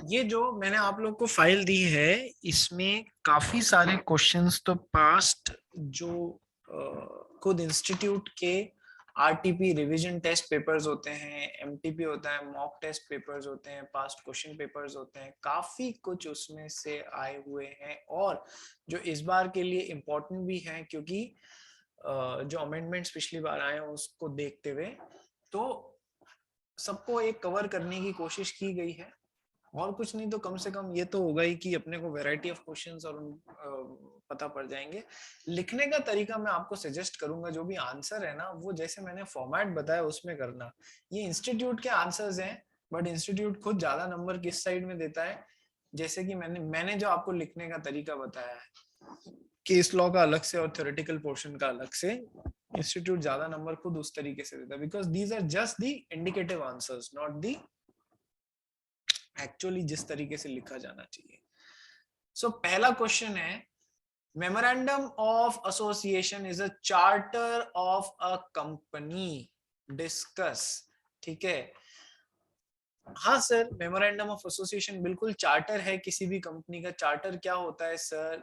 ये जो मैंने आप लोग को फाइल दी है, इसमें काफी सारे क्वेश्चंस तो पास्ट जो खुद इंस्टीट्यूट के आरटीपी रिवीजन टेस्ट पेपर्स होते हैं, एमटीपी होता है, मॉक टेस्ट पेपर्स होते हैं, पास्ट क्वेश्चन पेपर्स होते हैं, काफी कुछ उसमें से आए हुए हैं और जो इस बार के लिए इम्पोर्टेंट भी हैं, क्योंकि जो अमेंडमेंट्स पिछली बार आए हैं उसको देखते हुए तो सबको एक कवर करने की कोशिश की गई है। और कुछ नहीं तो कम से कम ये तो होगा ही कि अपने को वैरायटी ऑफ क्वेश्चंस और पता पड़ जाएंगे। लिखने का तरीका मैं आपको सजेस्ट करूंगा, जो भी आंसर है ना वो जैसे मैंने फॉर्मेट बताया उसमें करना। ये इंस्टीट्यूट के आंसर्स हैं, बट इंस्टीट्यूट खुद ज्यादा नंबर किस साइड में देता है, जैसे कि मैंने जो आपको लिखने का तरीका बताया है, केस लॉ का अलग से और थ्योरेटिकल पोर्शन का अलग से, इंस्टीट्यूट ज्यादा नंबर खुद उस तरीके से देता है, because these are just the indicative answers, not the actually जिस तरीके से लिखा जाना चाहिए। सो पहला क्वेश्चन है, memorandum of association is a charter of a company, discuss. ठीक है, हाँ सर, मेमोरेंडम ऑफ एसोसिएशन बिल्कुल चार्टर है किसी भी कंपनी का। चार्टर क्या होता है सर?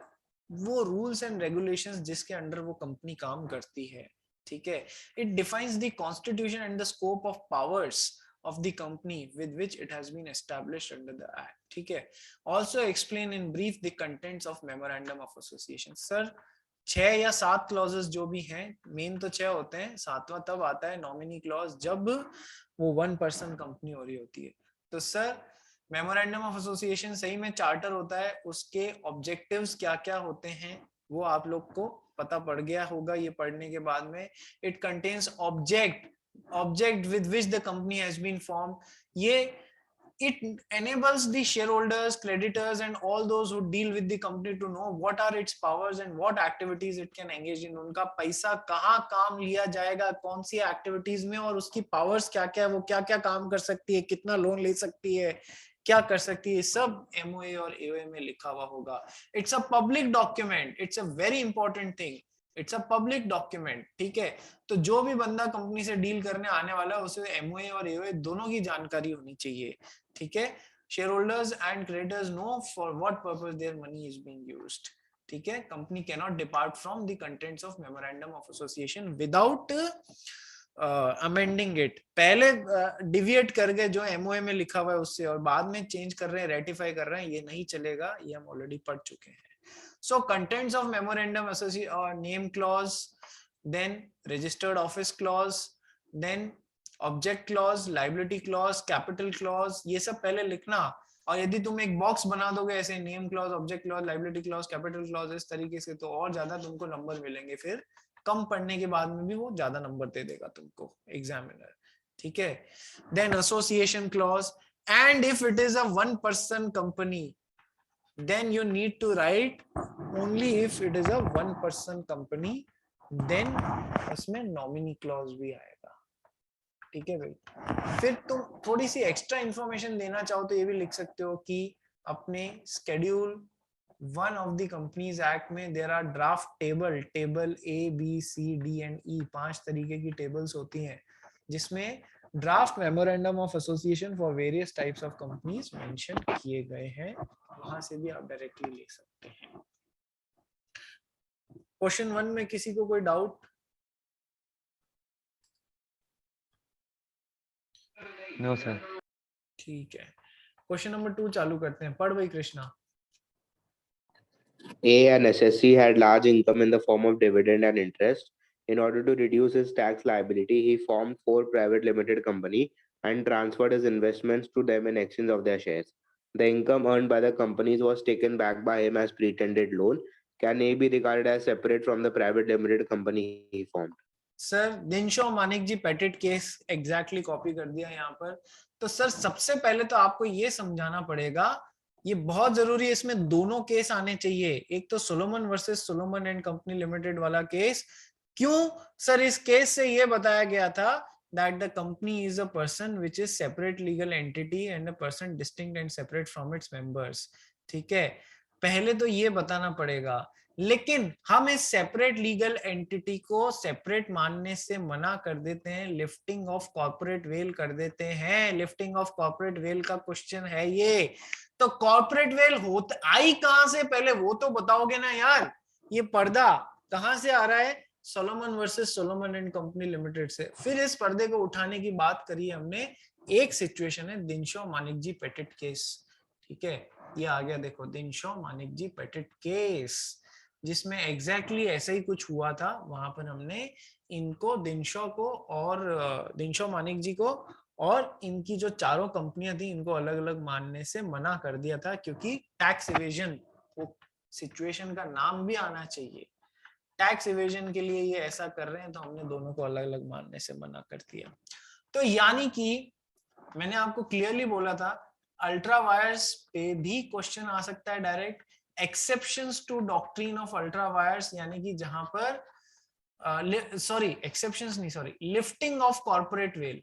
वो रूल्स एंड रेगुलेशंस जिसके अंडर वो कंपनी काम करती है। ठीक है, it defines the constitution and the scope of powers of the company with which it has been established under the act. ठीक है, also explain in brief the contents of memorandum of association. Sir 6 या 7 clauses जो भी हैं, main तो 6 होते हैं, 7वां तब आता है नॉमिनी क्लॉज जब वो 1 पर्सन कंपनी हो रही होती है। तो सर मेमोरेंडम ऑफ एसोसिएशन सही में चार्टर होता है, उसके ऑब्जेक्टिव्स क्या क्या होते हैं वो आप लोग को पता पड़ गया होगा ये पढ़ने के बाद में। It contains object with which the company has been form. ये it enables the shareholders, creditors and all those who deal with the company to know what are its powers and what activities it can engage in. उनका पैसा कहाँ काम लिया जाएगा, कौन सी activities में, और उसकी पावर्स क्या क्या है, वो क्या क्या काम कर सकती है, कितना लोन ले सकती है, क्या कर सकती है, सब एमओए और एओए में लिखा हुआ होगा। It's a public document, it's a very important thing, it's a public document. ठीक है, तो जो भी बंदा कंपनी से डील करने आने वाला है उसे एमओए और एओए दोनों की जानकारी होनी चाहिए। ठीक है, shareholders and creditors know for what purpose their money is being used. ठीक है, company cannot depart from the contents of memorandum of association without amending it. पहले डिविएट कर गए जो एमओए में लिखा हुआ है उससे, और बाद में चेंज कर रहे हैं, रेटिफाई कर रहे हैं, ये नहीं चलेगा, ये हम ऑलरेडी पढ़ चुके हैं। So contents of memorandum association, name clause, then registered office clause, then object clause, liability clause, capital clause, ये सब पहले लिखना। और यदि तुम एक बॉक्स बना दोगे ऐसे, name clause, object clause, liability clause, capital clause, इस तरीके से, तो और ज्यादा तुमको नंबर मिलेंगे। फिर कम पढ़ने के बाद में भी वो ज्यादा नंबर दे देगा तुमको एग्जामिनर। ठीक है, then association clause, and if it is a 1 person company then you need to write only if it is a 1 person company, then उसमें नॉमिनी क्लॉज भी आएगा। ठीक है भाई, फिर तुम थोड़ी सी एक्स्ट्रा इंफॉर्मेशन देना चाहो तो ये भी लिख सकते हो कि अपने schedule 1 of the companies act में there are draft table A B C D and E, 5 तरीके की टेबल्स होती हैं जिसमें draft memorandum of association for various types of companies mention किए गए हैं, वहां से भी आप डायरेक्टली ले सकते हैं। क्वेश्चन 1 में किसी को कोई डाउट? No sir. ठीक है, क्वेश्चन नंबर 2 चालू करते हैं, पढ़ भाई Krishna. A, an SSC, had large income in the form of dividend and interest. In order to reduce his tax liability, he formed 4 private limited company and transferred his investments to them in exchange of their shares. The income earned by the companies was taken back by him as pretended loan. Can A be regarded as separate from the private limited company he formed? Sir Dinshaw Maneckji Petit case exactly copy कर दिया यहाँ पर। तो sir सबसे पहले तो आपको ये समझाना पड़ेगा, ये बहुत जरूरी है, इसमें दोनों केस आने चाहिए। एक तो Solomon versus Solomon and company limited वाला केस। क्यों सर? इस केस से ये बताया गया था that the company is a person which is separate legal entity and a person distinct and separate from its members। ठीक है, पहले तो ये बताना पड़ेगा। लेकिन हम इस सेपरेट लीगल एंटिटी को सेपरेट मानने से मना कर देते हैं, लिफ्टिंग ऑफ कॉर्पोरेट वेल कर देते हैं। लिफ्टिंग ऑफ कॉर्पोरेट वेल का क्वेश्चन है ये, तो कॉर्पोरेट वेल होता आई कहां से, पहले वो तो बताओगे ना यार। ये पर्दा कहां से आ रहा है, Solomon versus Solomon and company limited से। फिर इस पर्दे को उठाने की बात करी हमने, एक सिचुएशन है Dinshaw Maneckji patent case, ठीक है। ये आ गया देखो, Dinshaw Maneckji patent case, जिसमें एग्जैक्टली ऐसा ही कुछ हुआ था। वहां पर हमने इनको, दिनशो को और दिनशो मानिक जी को और इनकी जो चारों कंपनियां थी, इनको अलग अलग मानने से मना कर दिया था, क्योंकि टैक्स इवेजन, वो सिचुएशन का नाम भी आना चाहिए। टैक्स इवेजन के लिए ये ऐसा कर रहे हैं, तो हमने दोनों को अलग अलग मानने से मना कर दिया। तो यानी कि मैंने आपको क्लियरली बोला था, अल्ट्रा वायर्स पे भी क्वेश्चन आ सकता है direct. Exceptions to doctrine of ultra vires, यानी कि जहां पर सॉरी एक्सेप्शंस नहीं, sorry lifting of corporate veil,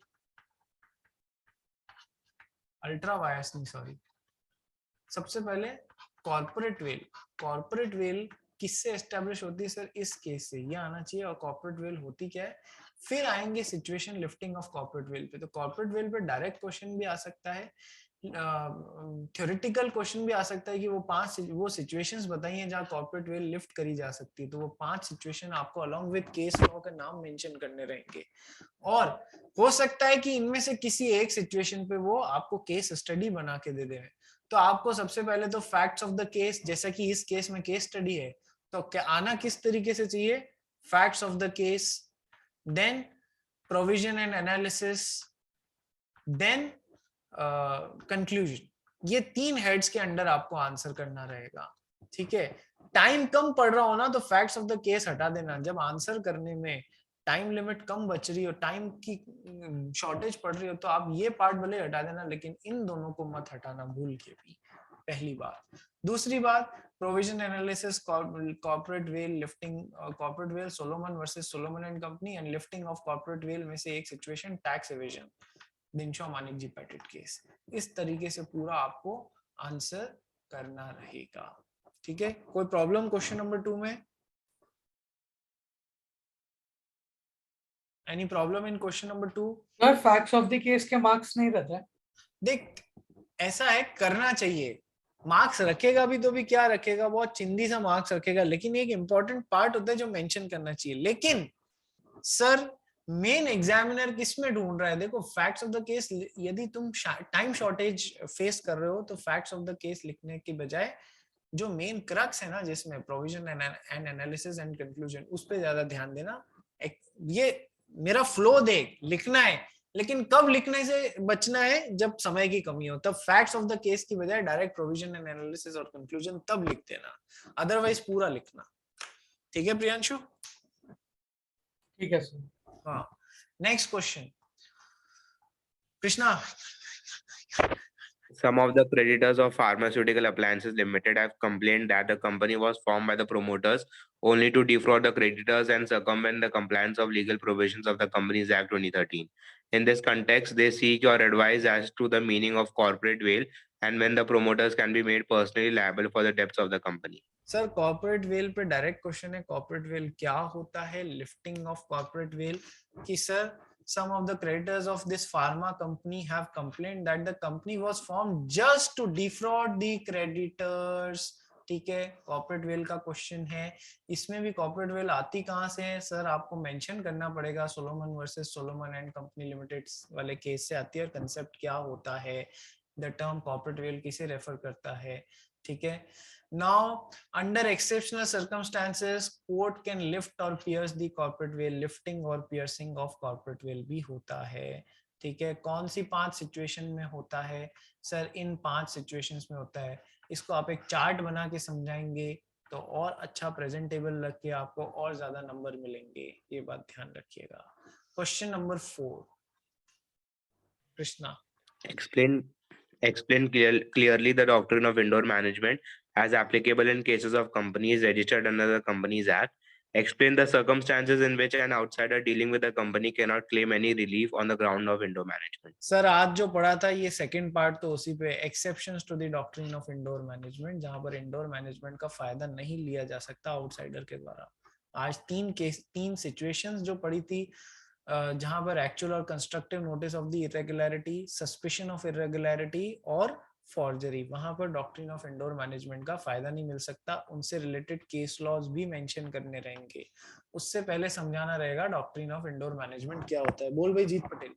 ultra vires नहीं सॉरी, सबसे पहले कॉर्पोरेट वेल। कॉर्पोरेट वेल किससे एस्टेब्लिश होती है सर, इस केस से, ये आना चाहिए। और कॉर्पोरेट वेल होती क्या है, फिर आएंगे situation lifting of corporate well पे। तो कॉर्पोरेट वेल पे डायरेक्ट क्वेश्चन भी आ सकता है, थ्योरेटिकल क्वेश्चन भी आ सकता है कि वो सिचुएशंस बताइए जहां कॉर्पोरेट वेल लिफ्ट करी जा सकती है। तो वो 5 सिचुएशन आपको अलोंग विद केस लॉ का नाम मेंशन करने रहेंगे। और हो सकता है कि इनमें से किसी एक सिचुएशन पे वो आपको केस स्टडी बना के दे दे। तो आपको सबसे पहले तो फैक्ट्स ऑफ द केस, जैसा कि इस केस में केस स्टडी है, तो क्या आना किस तरीके से चाहिए, facts of the case, then provision and analysis, then conclusion. ये 3 हेड्स के अंडर आपको आंसर करना रहेगा, ठीक है। टाइम कम पड़ रहा हो ना, तो फैक्ट्स ऑफ द केस हटा देना। जब आंसर करने में टाइम लिमिट कम बच रही हो, टाइम की शॉर्टेज पड़ रही हो, तो आप ये पार्ट भले हटा देना, लेकिन इन दोनों को मत हटाना भूल के भी, पहली बात। दूसरी बात, provision analysis, corporate veil lifting, corporate veil Solomon versus Solomon and company, and lifting of corporate veil में से एक situation tax evasion, Dinshaw Maneckji patent case. इस तरीके से पूरा आपको आंसर करना रहेगा, ठीक है। कोई प्रॉब्लम क्वेश्चन नंबर 2 में? Any problem in question number 2? Sir facts of the case के मार्क्स नहीं रहते? देख, ऐसा है, करना चाहिए। मार्क्स रखेगा भी तो भी क्या रखेगा, बहुत चिंदी सा मार्क्स रखेगा, लेकिन एक इंपॉर्टेंट पार्ट होता है जो मेंशन करना चाहिए। लेकिन सर मेन एग्जामिनर किस में ढूंढ रहा है, देखो फैक्ट्स ऑफ द केस, यदि तुम टाइम शॉर्टेज फेस कर रहे हो, तो फैक्ट्स ऑफ द केस लिखने के बजाय जो मेन क्रक्स है ना, जिसमें provision and analysis and conclusion, उस पे ज्यादा ध्यान देना। ये मेरा फ्लो देख, लिखना है, लेकिन कब लिखने से बचना है, जब समय की कमी हो, तब फैक्ट्स ऑफ द केस की बजाय डायरेक्ट प्रोविजन एंड एनालिसिस और कंक्लूजन तब लिख देना, अदरवाइज पूरा लिखना, ठीक है प्रियांशु? ठीक है सर। हाँ, next question Krishna. Some of the creditors of Pharmaceutical Appliances Limited have complained that the company was formed by the promoters only to defraud the creditors and circumvent the compliance of legal provisions of the Companies Act 2013. In this context, they seek your advice as to the meaning of corporate veil and when the promoters can be made personally liable for the debts of the company. Sir corporate veil पे direct question है, corporate veil क्या होता है, lifting of corporate well, कि sir some of the creditors of this pharma company have complained that the company was formed just to defraud the creditors, ठीक है। Corporate veil का question है, इसमें भी कॉर्पोरेट वेल आती कहां से है सर, आपको मेंशन करना पड़ेगा, Solomon versus Solomon and company limited वाले केस से आती है। और कंसेप्ट क्या होता है, द टर्म कॉर्पोरेट वेल किसे रेफर करता है, ठीक है। Now, under exceptional circumstances, court can lift or pierce the corporate veil. Lifting और piercing of corporate veil भी होता है, ठीक है। कौन सी 5 सिचुएशन में होता है सर, इन 5 सिचुएशंस में होता है। इसको आप एक चार्ट बना के समझाएंगे तो और अच्छा प्रेजेंटेबल रख के आपको और ज्यादा नंबर मिलेंगे, ये बात ध्यान रखिएगा। Question number 4 Krishna. Explain clearly the doctrine of indoor management as applicable in cases of companies registered under the Companies Act. Explain the circumstances in which an outsider dealing with the company cannot claim any relief on the ground of indoor management. Sir आज जो पढ़ा था ये second part तो उसी पे, exceptions to the doctrine of indoor management, जहां पर इंडोर मैनेजमेंट का फायदा नहीं लिया जा सकता आउटसाइडर के द्वारा। आज 3 सिचुएशंस जो पढ़ी थी, जहां पर एक्चुअल और constructive notice of the irregularity, suspicion of irregularity और फॉर्जरी, वहां पर डॉक्ट्रिन ऑफ इंडोर मैनेजमेंट का फायदा नहीं मिल सकता, उनसे रिलेटेड केस लॉज भी मेंशन करने रहेंगे। उससे पहले समझाना रहेगा डॉक्ट्रिन ऑफ इंडोर मैनेजमेंट क्या होता है। बोल भाई जीत पटेल।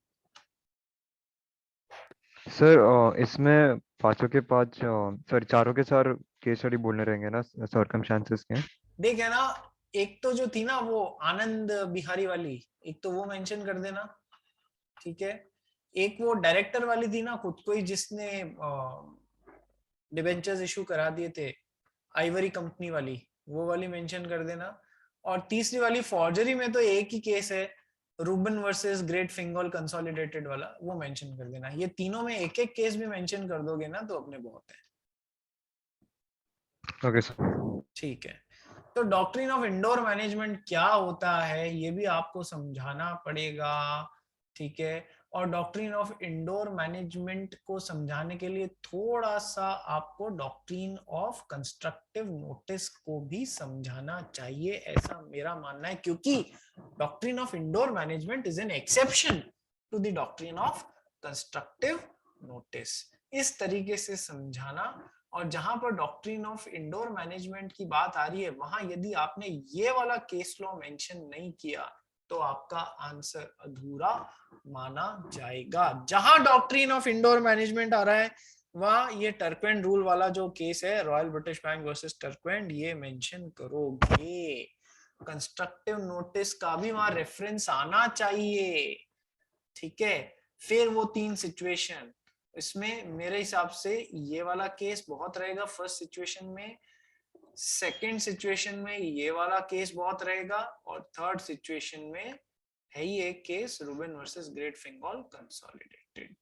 सर इसमें पांचों के पांच सर चारों के चार केस स्टडी बोलने रहेंगे ना सर्कमस्टेंसेस के? देख है ना, एक तो जो थी ना वो आनंद बिहारी वाली, एक तो वो मेंशन कर देना, ठीक है। एक वो डायरेक्टर वाली थी ना खुद को ही, जिसने डिबेंचर्स इशू करा दिए थे, आइवरी कंपनी वाली, वो वाली मेंशन कर देना। और तीसरी वाली फॉर्जरी में तो एक ही केस है, Ruben versus Great Fingall consolidated वाला, वो मेंशन कर देना। ये तीनों में एक एक केस भी मेंशन कर दोगे ना तो अपने बहुत है। Okay sir. ठीक है, तो डॉक्ट्रिन ऑफ इंडोर मैनेजमेंट क्या होता है ये भी आपको समझाना पड़ेगा, ठीक है। और डॉक्ट्रिन ऑफ इंडोर मैनेजमेंट को समझाने के लिए थोड़ा सा आपको डॉक्ट्रिन ऑफ कंस्ट्रक्टिव नोटिस को भी समझाना चाहिए, ऐसा मेरा मानना है, क्योंकि doctrine of indoor management is an exception to the doctrine of constructive notice. इस तरीके से समझाना। और जहां पर डॉक्ट्रिन ऑफ इंडोर मैनेजमेंट की बात आ रही है, वहां यदि आपने ये वाला केस लॉ मेंशन नहीं किया तो आपका आंसर अधूरा माना जाएगा। जहां डॉक्ट्रिन ऑफ इंडोर मैनेजमेंट आ रहा है वहां ये टर्कवेंड रूल वाला जो केस है, रॉयल ब्रिटिश बैंक वर्सेस टर्कवेंड, ये मेंशन करोगे। कंस्ट्रक्टिव नोटिस का भी वहां रेफरेंस आना चाहिए, ठीक है। फिर वो तीन सिचुएशन, इसमें मेरे हिसाब से ये वाला केस बहुत रहेगा फर्स्ट सिचुएशन में, सेकंड सिचुएशन में ये वाला केस बहुत रहेगा, और थर्ड सिचुएशन में है ही एक case, Ruben versus Great Fingall Consolidated.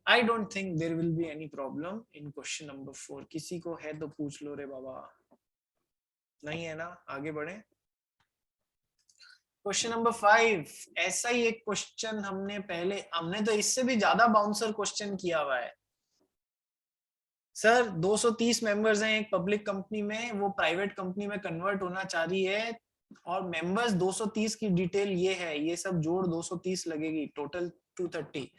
I don't think there will be any problem in question number 4। किसी को है तो पूछ लो रे बाबा, नहीं है ना, आगे बढ़े। क्वेश्चन नंबर 5, ऐसा ही एक क्वेश्चन हमने तो इससे भी ज्यादा बाउंसर क्वेश्चन किया हुआ है। सर 230 मेंबर्स हैं एक पब्लिक कंपनी में, वो प्राइवेट कंपनी में कन्वर्ट होना चाह रही है, और मेंबर्स 230 की डिटेल ये है, ये सब जोड़ 230 लगेगी, टोटल 230।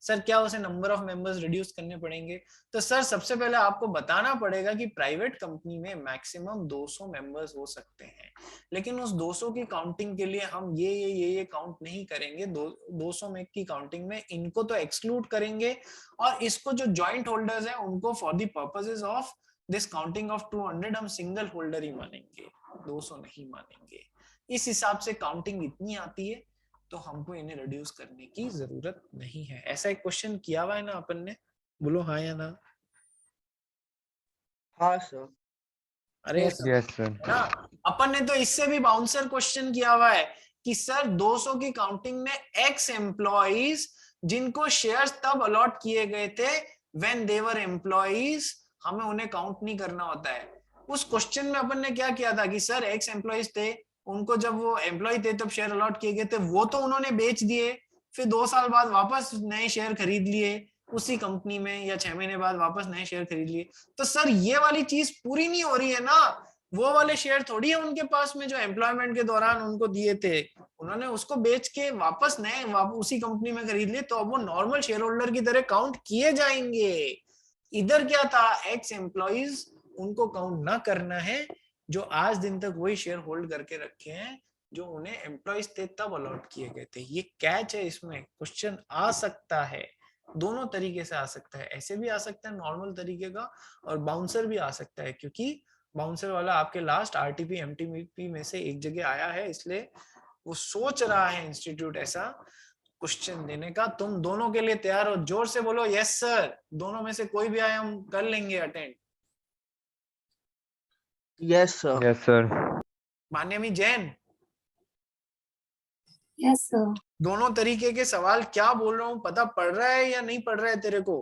सर क्या उसे नंबर ऑफ मेंबर्स रिड्यूस करने पड़ेंगे? तो सर सबसे पहले आपको बताना पड़ेगा कि प्राइवेट कंपनी में मैक्सिमम 200 मेंबर्स हो सकते हैं, लेकिन उस 200 की काउंटिंग के लिए हम ये काउंट नहीं करेंगे। 200 में की काउंटिंग में इनको तो एक्सक्लूड करेंगे, और इसको जो जॉइंट होल्डर्स हैं उनको for the purposes of this counting of 200 हम सिंगल होल्डर ही मानेंगे, 200 नहीं मानेंगे। इस हिसाब से काउंटिंग इतनी आती है, तो हमको इन्हें रिड्यूस करने की जरूरत नहीं है। ऐसा एक क्वेश्चन किया हुआ है ना अपन ने, बोलो हाँ या ना। हाँ सर। अरे Yes, यस सर। ना, अपन ने तो इससे भी बाउंसर क्वेश्चन किया हुआ है कि सर 200 की काउंटिंग में एक्स एम्प्लॉइज जिनको शेयर्स तब अलॉट किए गए थे व्हेन दे वर एम्प्लॉइज, हमें उन्हें काउंट नहीं करना होता है। उस क्वेश्चन में अपन ने क्या किया था कि सर एक्स एम्प्लॉइज थे, उनको जब वो एम्प्लॉय थे तब शेयर अलॉट किए गए थे, वो तो उन्होंने बेच दिए, फिर 2 साल बाद वापस नए शेयर खरीद लिए उसी कंपनी में, या 6 महीने बाद वापस नए शेयर खरीद लिए। तो सर ये वाली चीज पूरी नहीं हो रही है ना, वो वाले शेयर थोड़ी है उनके पास में जो एम्प्लॉयमेंट के दौरान उनको दिए थे, उन्होंने उसको बेच के वापस नए उसी कंपनी में खरीद लिए, तो अब वो नॉर्मल शेयर होल्डर की तरह काउंट किए जाएंगे। इधर क्या था, एक्स एम्प्लॉइज उनको काउंट ना करना है जो आज दिन तक वही शेयर होल्ड करके रखे हैं जो उन्हें एम्प्लॉइज थे तब अलॉट किए गए थे। ये कैच है, इसमें क्वेश्चन आ सकता है, दोनों तरीके से आ सकता है, ऐसे भी आ सकता है नॉर्मल तरीके का, और बाउंसर भी आ सकता है, क्योंकि बाउंसर वाला आपके लास्ट आरटीपी एमटीपी में से एक जगह आया है, इसलिए वो सोच रहा है इंस्टीट्यूट ऐसा क्वेश्चन देने का। तुम दोनों के लिए तैयार हो? जोर से बोलो यस सर। दोनों में से कोई भी आए हम कर लेंगे attend. Yes sir. Yes sir. Manyami Jain, yes sir. दोनों तरीके के सवाल क्या बोल रहा हूँ पता पड़ रहा है या नहीं पड़ रहा है तेरे को?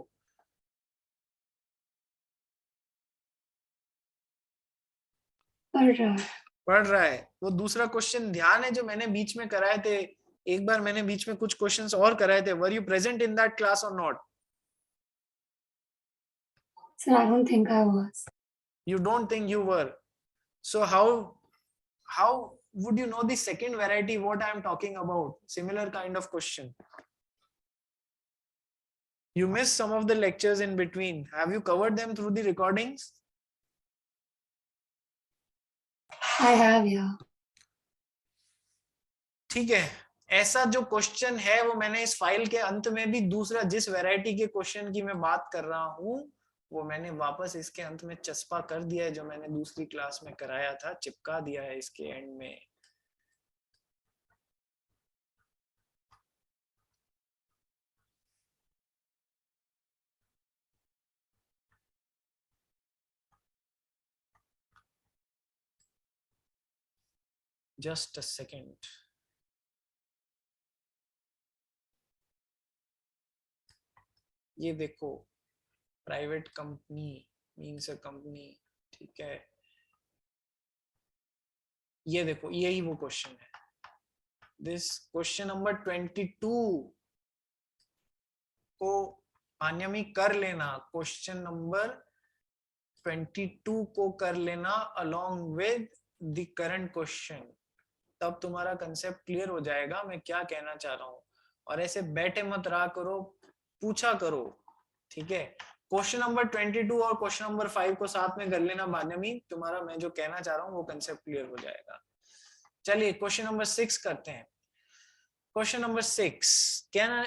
पढ़ रहा है। पढ़ रहा है। वो दूसरा क्वेश्चन ध्यान है जो मैंने बीच में कराए थे, एक बार मैंने बीच में कुछ क्वेश्चंस और कराए थे, were you present in that class और not? Sir, I don't think I was. You don't think you were? So how would you know the second variety what I am talking about? Similar kind of question. You missed some of the lectures in between. Have you covered them through the recordings? I have, yeah. ठीक है, ऐसा जो question है वो मैंने इस file के अंत में भी दूसरा जिस वैरायटी के क्वेश्चन की मैं बात कर रहा हूं वो मैंने वापस इसके अंत में चस्पा कर दिया है, जो मैंने दूसरी क्लास में कराया था, चिपका दिया है इसके एंड में। Just a second. ये देखो, private company means a company, ठीक है। ये देखो, यही वो क्वेश्चन है। दिस क्वेश्चन नंबर 22 को आन्यमी कर लेना, क्वेश्चन नंबर 22 को कर लेना along with the current question, तब तुम्हारा कंसेप्ट क्लियर हो जाएगा मैं क्या कहना चाह रहा हूं। और ऐसे बैठे मत रहा करो, पूछा करो, ठीक है। क्वेश्चन नंबर 22 और क्वेश्चन नंबर 5 को साथ में कर लेना बाद में, तुम्हारा मैं जो कहना चाह रहा हूँ वो कंसेप्ट क्लियर हो जाएगा। चलिए क्वेश्चन नंबर 6 करते हैं। Question number 6, can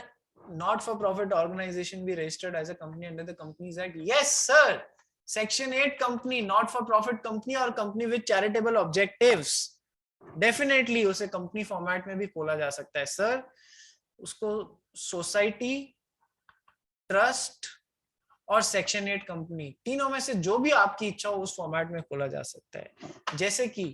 not for profit organisation be registered as a company under the companies act? Yes sir, section 8 company, not for profit company और company with charitable objectives, definitely उसे company format में भी खोला जा सकता है sir. उसको society, trust और सेक्शन 8 कंपनी, तीनों में से जो भी आपकी इच्छा हो उस फॉर्मेट में खोला जा सकता है। जैसे कि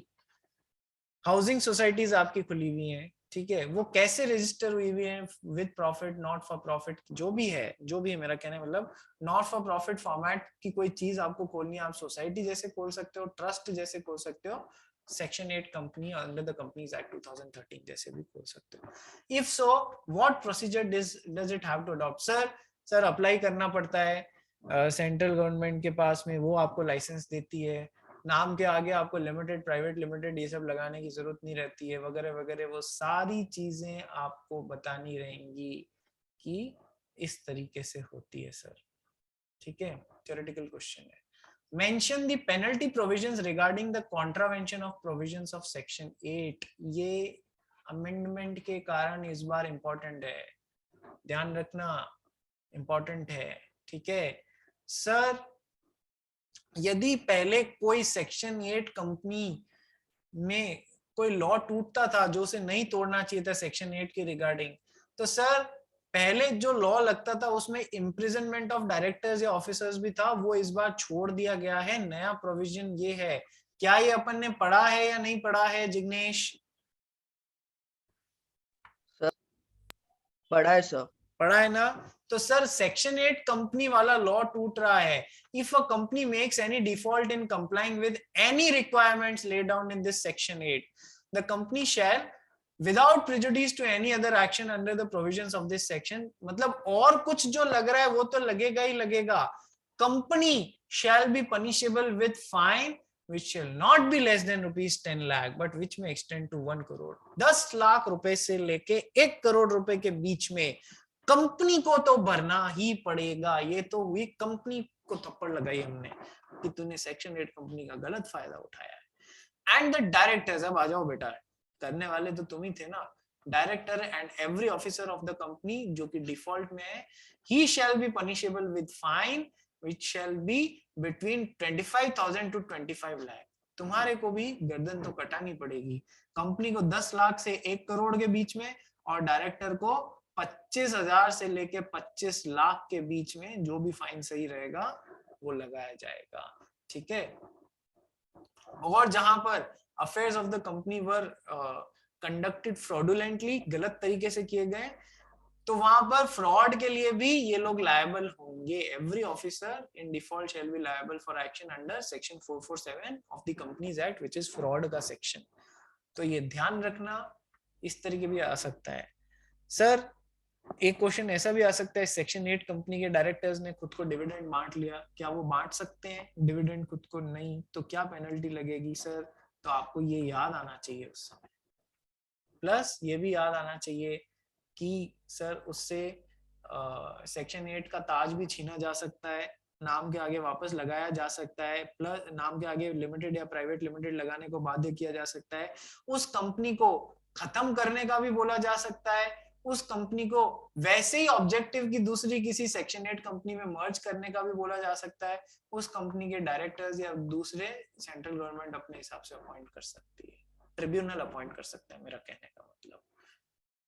हाउसिंग सोसाइटीज आपकी खुली हुई हैं, ठीक है, वो कैसे रजिस्टर हुई हुई है with profit, not for profit, जो भी है मेरा कहने मतलब नॉट फॉर प्रॉफिट फॉर्मेट की कोई चीज आपको खोलनी है, आप सोसाइटी जैसे खोल सकते हो, ट्रस्ट जैसे खोल सकते हो, section 8 company under the companies act 2013 जैसे भी खोल सकते हो। If so what procedure does it have to adopt? Sir apply करना पड़ता है सेंट्रल गवर्नमेंट के पास में, वो आपको लाइसेंस देती है, नाम के आगे आपको लिमिटेड, प्राइवेट लिमिटेड ये सब लगाने की जरूरत नहीं रहती है, वगैरह वगैरह, वो सारी चीजें आपको बतानी रहेंगी कि इस तरीके से होती है सर, ठीक है। थ्योरेटिकल क्वेश्चन है। Mention the penalty provisions regarding the contravention of provisions of section 8। ये अमेंडमेंट के कारण इस बार इंपॉर्टेंट है, ध्यान रखना, इंपॉर्टेंट है, ठीक है सर। यदि पहले कोई सेक्शन 8 कंपनी में कोई लॉ टूटता था जो उसे नहीं तोड़ना चाहिए था सेक्शन 8 के रिगार्डिंग, तो सर पहले जो लॉ लगता था उसमें इम्प्रिजनमेंट ऑफ डायरेक्टर्स या ऑफिसर्स भी था, वो इस बार छोड़ दिया गया है। नया प्रोविजन ये है, क्या ये अपन ने पढ़ा है या नहीं पढ़ा है जिग्नेश? सर पढ़ा है सर। पढ़ा है ना? तो सर सेक्शन 8 कंपनी वाला लॉ टूट रहा है। If a company makes any default in complying with any requirements laid down in this section 8, the company shall without prejudice to any other action under the provisions of this section, मतलब और कुछ जो लग रहा है वो तो लगेगा ही लगेगा। Company shall be punishable with fine which shall not be less than rupees 10 lakh but which may extend to 1 crore। 10 lakh रुपए से लेके 1 करोड़ रुपए के बीच में कंपनी को तो भरना ही पड़ेगा। ये तो हुई कंपनी को थप्पड़ लगाई हमने कि तूने सेक्शन 8 कंपनी का गलत फायदा उठाया है। एंड द डायरेक्टर्स, अब आ जाओ बेटा, करने वाले तो तुम ही थे ना, director and every officer of the company जो कि डिफॉल्ट में है, he shall be punishable with fine which shall be between 25,000 to 25 lakh। तुम्हारे को भी गर्दन तो कटानी पड़ेगी, कंपनी को 10 लाख से 1 करोड़ के बीच में और डायरेक्टर को 25,000 से लेके 25 लाख के बीच में, जो भी फाइन सही रहेगा वो लगाया जाएगा, ठीक है। और जहां पर affairs of the company were conducted fraudulently, गलत तरीके से किए गए, तो वहां पर फ्रॉड के लिए भी ये लोग लायबल होंगे। Every officer in default shall be liable for action under section 447 of the companies act which is fraud का सेक्शन। तो ये ध्यान रखना, इस तरीके भी आ सकता है सर। एक क्वेश्चन ऐसा भी आ सकता है, सेक्शन 8 कंपनी के डायरेक्टर्स ने खुद को डिविडेंड बांट लिया, क्या वो बांट सकते हैं डिविडेंड खुद को? नहीं, तो क्या पेनल्टी लगेगी सर? तो आपको ये याद आना चाहिए उस समय, प्लस ये भी याद आना चाहिए कि सर उससे सेक्शन 8 का ताज भी छीना जा सकता है, नाम के आगे वापस लगाया जा सकता है, प्लस नाम के आगे लिमिटेड या प्राइवेट लिमिटेड लगाने को बाध्य किया जा सकता है, उस कंपनी को खत्म करने का भी बोला जा सकता है, उस कंपनी को वैसे ही ऑब्जेक्टिव की दूसरी किसी सेक्शन 8 कंपनी में मर्ज करने का भी बोला जा सकता है, उस कंपनी के डायरेक्टर्स या दूसरे सेंट्रल गवर्नमेंट अपने हिसाब से अपॉइंट कर सकती है, ट्रिब्यूनल अपॉइंट कर सकता है, मेरा कहने का मतलब।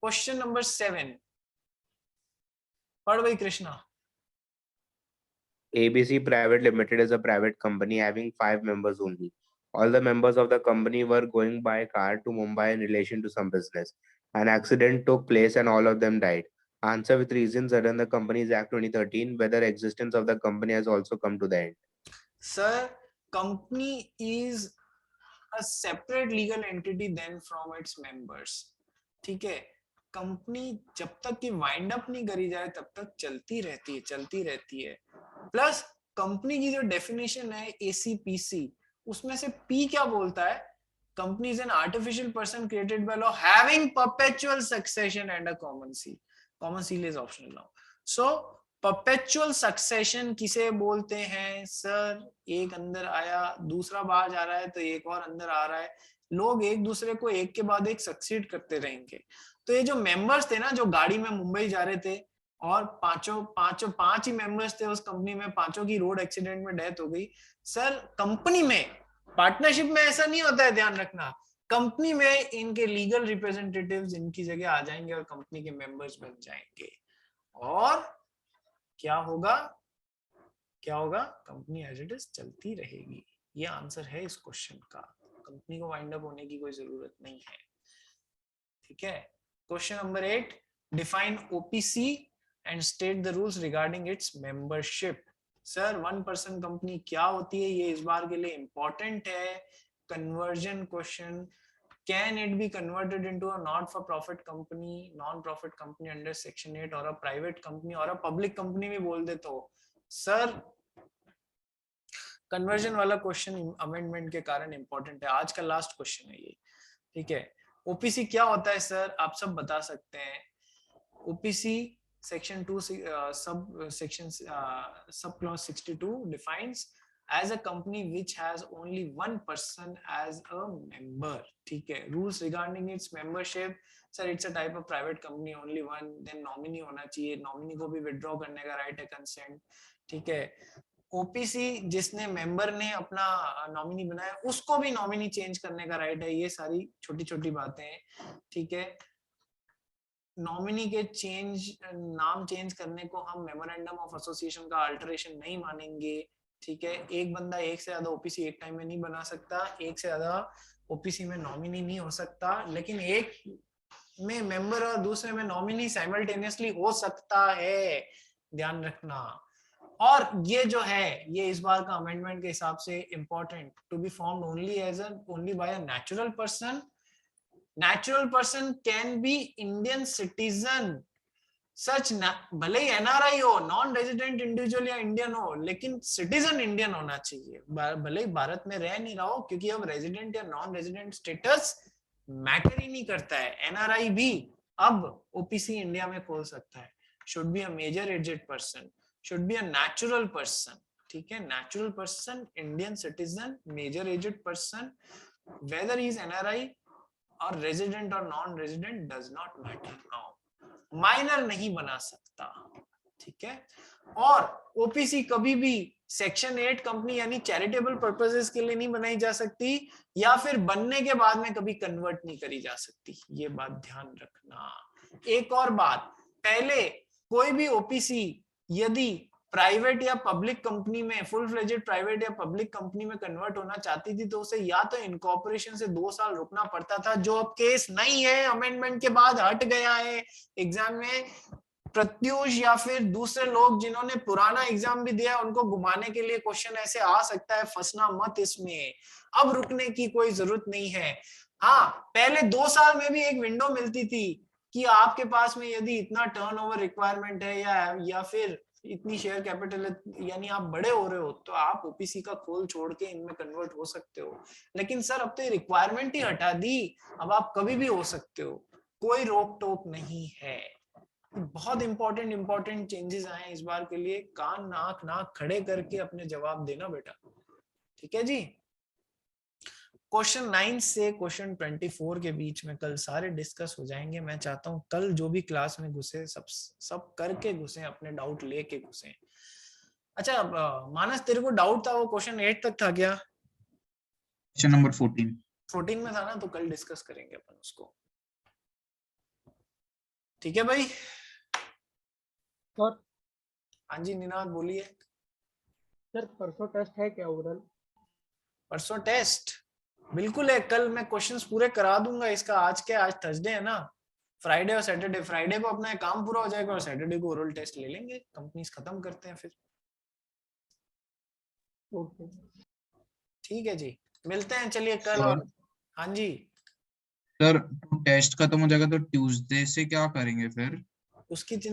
क्वेश्चन नंबर 7 पढ़ भाई Krishna. ABC Private Limited is a private company having 5 members only. All the members of the company were going by car to Mumbai in relation to some business. An accident took place and all of them died. Answer with reasons under the Companies Act 2013 whether existence of the company has also come to the end. Sir, company is a separate legal entity then from its members. ठीक है, company जब तक कि wind up नहीं करी जाए तब तक चलती रहती है। प्लस कंपनी की जो डेफिनेशन है ACPC, उसमें से P क्या बोलता है? Company is an artificial person created by law having perpetual succession and a common seal. Common seal is optional now. So perpetual succession किसे बोलते हैं? सर, एक अंदर आया, दूसरा बाहर जा रहा है, तो एक और अंदर आ रहा है, लोग एक दूसरे को एक के बाद एक सक्सीड करते रहेंगे। तो ये जो मेंबर्स थे ना, जो गाड़ी में मुंबई जा रहे थे और पांच ही मेंबर्स थे उस कंपनी में, पांचों की रोड एक्सीडेंट में डेथ हो गई। सर, कंपनी में, पार्टनरशिप में ऐसा नहीं होता है, ध्यान रखना। कंपनी में इनके लीगल रिप्रेजेंटेटिव्स इनकी जगह आ जाएंगे और कंपनी के मेंबर्स बन जाएंगे, और क्या होगा? कंपनी एज इट इज चलती रहेगी। ये आंसर है इस क्वेश्चन का। कंपनी को वाइंड अप होने की कोई जरूरत नहीं है। ठीक है। Question number 8, define OPC and state the rules regarding it's membership. Sir, 1 person company क्या होती है? ये इस बार के लिए इंपॉर्टेंट है, conversion question. Can it be converted into a not for profit company, non-profit company under section 8, और a private company और a public company भी बोल दे तो? सर, कन्वर्जन वाला क्वेश्चन अमेंडमेंट के कारण इंपॉर्टेंट है। आज का लास्ट क्वेश्चन है ये। ठीक है। OPC क्या होता है सर? आप सब बता सकते हैं। OPC section 2 sub clause 62 defines as a company which has only 1 person as a member. ठीक है। Rules regarding its membership, sir, it's a type of private company, only one, then nominee होना चाहिए, nominee को भी withdraw करने का right है, consent। ठीक है। OPC जिसने member ने अपना nominee बनाया, उसको भी nominee change करने का right है। ये सारी छोटी छोटी बातें हैं। ठीक है। नॉमिनी के नाम चेंज करने को हम मेमोरेंडम ऑफ एसोसिएशन का अल्टरेशन नहीं मानेंगे। ठीक है। एक बंदा एक से ज्यादा OPC एक टाइम में नहीं बना सकता, एक से ज्यादा OPC में नॉमिनी नहीं हो सकता, लेकिन एक में मेंबर और दूसरे में नॉमिनी साइमल्टेनियसली हो सकता है, ध्यान रखना। और ये जो है, ये इस बार का अमेंडमेंट के हिसाब से important, to be formed only by a natural person. Natural person can be Indian citizen, such भले ही NRI हो, नॉन रेजिडेंट इंडिविजुअल या इंडियन हो, लेकिन सिटीजन इंडियन होना चाहिए, भले ही भारत में रह नहीं रहा हो, क्योंकि अब रेजिडेंट या नॉन रेजिडेंट स्टेटस मैटर ही नहीं करता है। NRI भी अब OPC इंडिया में खोल सकता है। Should be a major aged person, should be a natural person. ठीक है। Natural person, Indian citizen, major aged person, whether is NRI और रेजिडेंट और non resident does not matter now, minor नहीं बना सकता। ठीक है। और OPC कभी भी सेक्शन 8 कंपनी यानी चैरिटेबल पर्पसेस के लिए नहीं बनाई जा सकती, या फिर बनने के बाद में कभी कन्वर्ट नहीं करी जा सकती। ये बात ध्यान रखना। एक और बात, पहले कोई भी OPC यदि प्राइवेट या पब्लिक कंपनी में, फुल फ्लेजेड प्राइवेट या पब्लिक कंपनी में कन्वर्ट होना चाहती थी, तो उसे या तो इनकॉर्पोरेशन से 2 साल रुकना पड़ता था, जो अब केस नहीं है, अमेंडमेंट के बाद हट गया है। एग्जाम में प्रत्युष या फिर दूसरे लोग जिन्होंने पुराना एग्जाम भी दिया, उनको घुमाने के लिए क्वेश्चन ऐसे आ सकता है, फंसना मत इसमें। अब रुकने की कोई जरूरत नहीं है। हाँ, पहले 2 साल में भी एक विंडो मिलती थी कि आपके पास में यदि इतना टर्नओवर रिक्वायरमेंट है या फिर इतनी शेयर कैपिटल, यानी आप बड़े हो रहे हो, तो आप OPC का खोल छोड़ के इनमें कन्वर्ट हो सकते हो। लेकिन सर, अब तो ये रिक्वायरमेंट ही हटा दी, अब आप कभी भी हो सकते हो, कोई रोक टोक नहीं है। बहुत इंपॉर्टेंट चेंजेस आए हैं इस बार के लिए, कान नाक नाक खड़े करके अपने जवाब देना बेटा, ठीक है जी। क्वेश्चन 9 से क्वेश्चन 24 के बीच में कल सारे डिस्कस हो जाएंगे। मैं चाहता हूं कल जो भी क्लास में घुसे सब करके घुसे, अपने डाउट लेके घुसे। अच्छा मानस, तेरे को डाउट था वो क्वेश्चन 8 तक था क्या? क्वेश्चन नंबर 14 में था ना, तो कल डिस्कस करेंगे अपन उसको, ठीक है भाई। सर हाँ जी निनाद बोलिए। सर परसों टेस्ट है क्या ओवरऑल? परसों टेस्ट बिल्कुल है, कल मैं क्वेश्चंस पूरे करा दूंगा इसका। आज क्या, आज थर्सडे है ना, फ्राइडे और सैटरडे, फ्राइडे को अपना काम पूरा हो जाएगा और सैटरडे को ओरल टेस्ट ले लेंगे, कंपनीज खत्म करते हैं फिर। ओके ठीक है जी, मिलते हैं चलिए कल। सर। और हाँ जी सर टेस्ट खत्म हो जाएगा तो ट्यूसडे से क्या करेंगे फिर? उसकी